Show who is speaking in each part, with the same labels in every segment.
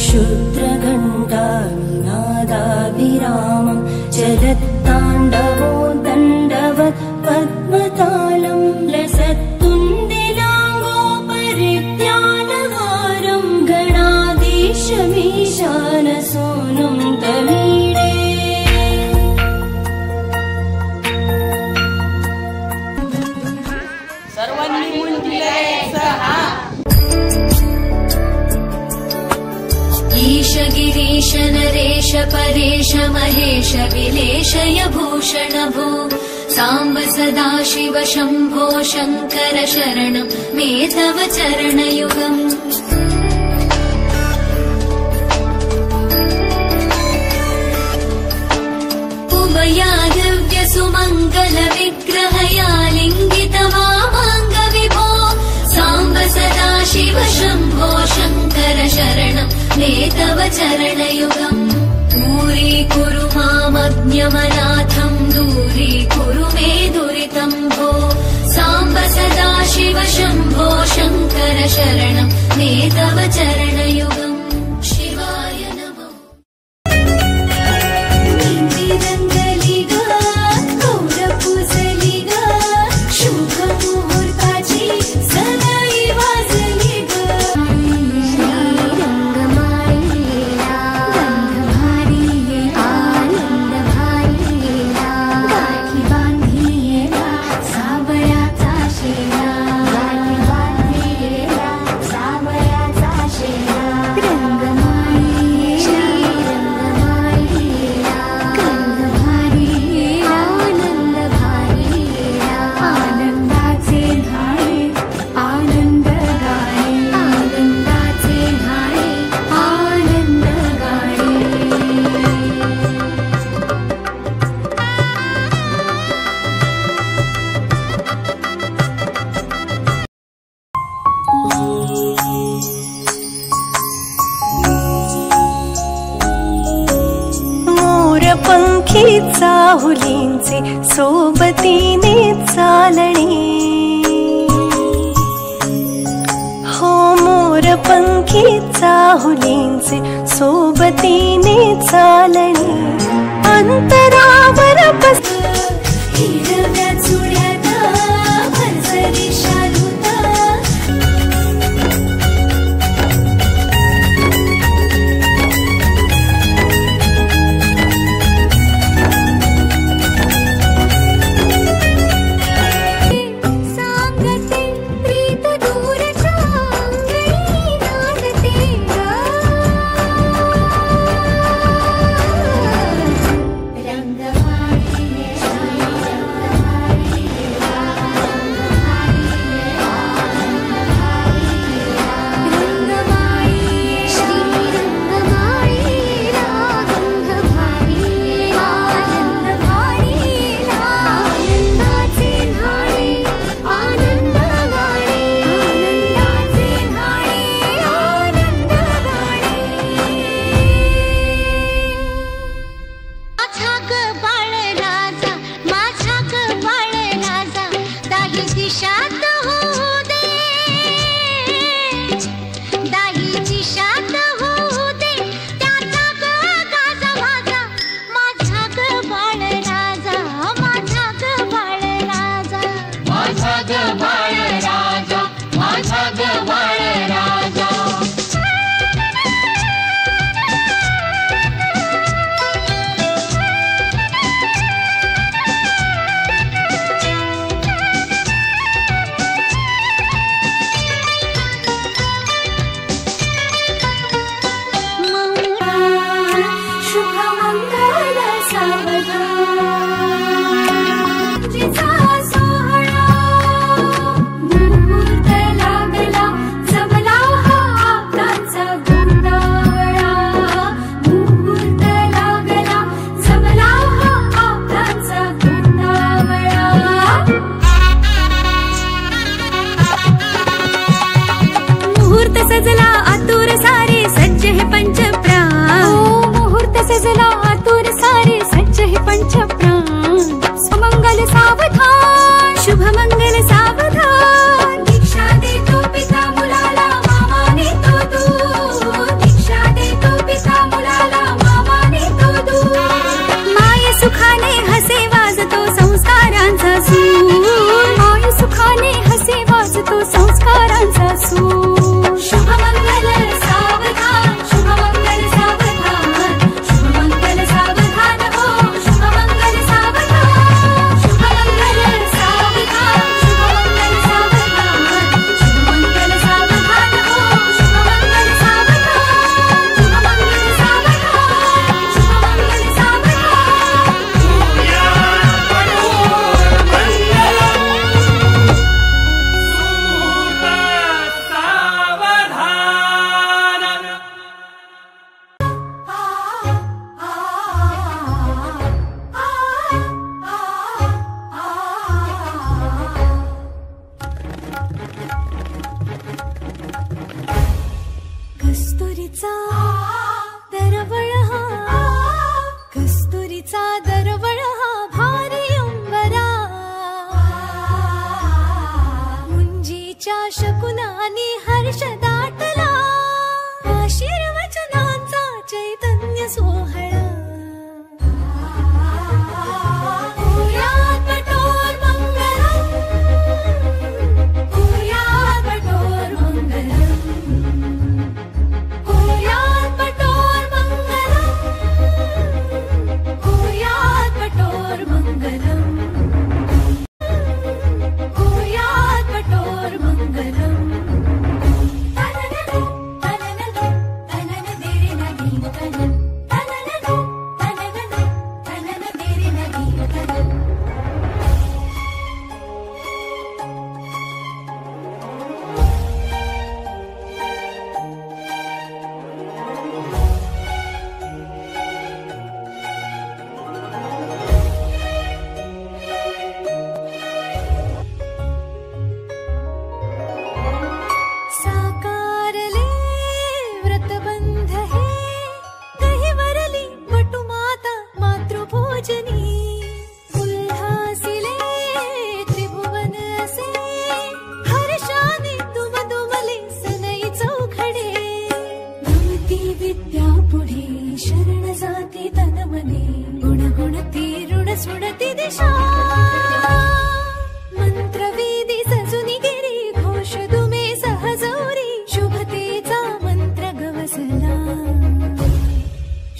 Speaker 1: क्षुद्रघण्टा निनादाभिरामं चलत्ताण्डवो दण्डवत् पद्मतालं लसत्तुन्दिलाङ्गोपरित्यानहारं गणाधीशमीशानसोनुं तमीडे। ईश गिरीश नरेश परेश महेश विलेशय भूषण भो साम्ब सदाशिव शम्भो शङ्कर शरणं मे तव चरणयुगम्। उमया दिव्य सुमङ्गल विग्रहया लिङ्गित वामाङ्ग विभो साम्ब सदाशिव शम्भो शङ्कर शरणं मे तव चरणयुगम्। दूरीकुरु मामज्ञमनाथं दूरीकुरु मे दुरितं भो साम्ब सदाशिव शम्भो शङ्कर शरणं मे तव चरणयुगम्। शिवाय नमः। चाहुलींचे सोबतीने चालणे हो मोरपंखी चाहुलींचे सोबतीने चालणे अंतरावर बस हिरव्या चुड्यात भरसरी शालूत दीक्षा देतो पिता मुलाला मामा नेतो तू दीक्षा देतो कस्तुरीचा दरवळ हा, कस्तुरीचा दरवळ हा भारी अंबरा, मुंजीच्या शकुनानी हर्ष दाटला, आशीर्वचनांचा चैतन्य सोहळा. सुडती दिशा मंत्रवेदी सजुनी गिरी घोष दुमे सहजौरी शुभतेचा मंत्र गवसला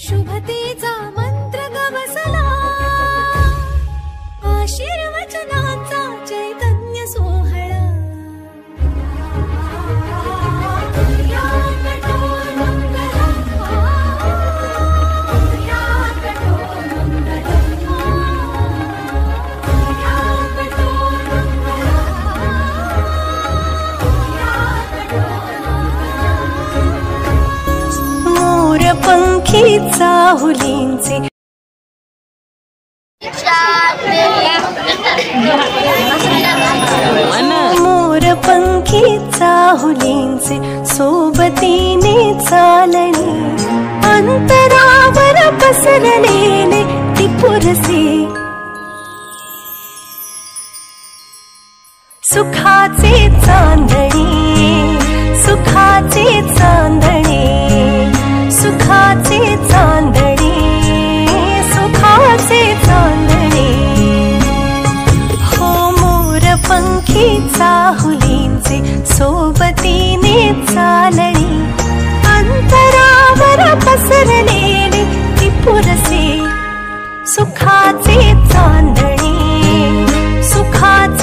Speaker 1: शुभतेचा मंत्र गवसला आशीर्वचनांचा चैतन्य सोहळा पंखी चाहुलींचे मोर पंखी चाहुलींचे सोबतीने चालणे अंतरावर पसरलेले ती पुरसे सुखाचे चांदणे सुखाचे चांदणे सुखाचे चांदणे सुखाचे चांदणे हो मोर पंखी चाहुलींचे सोबतीने चालणे अंतरावर पसरलेले ती पुरसे सुखाचे चांदणे सुखाचे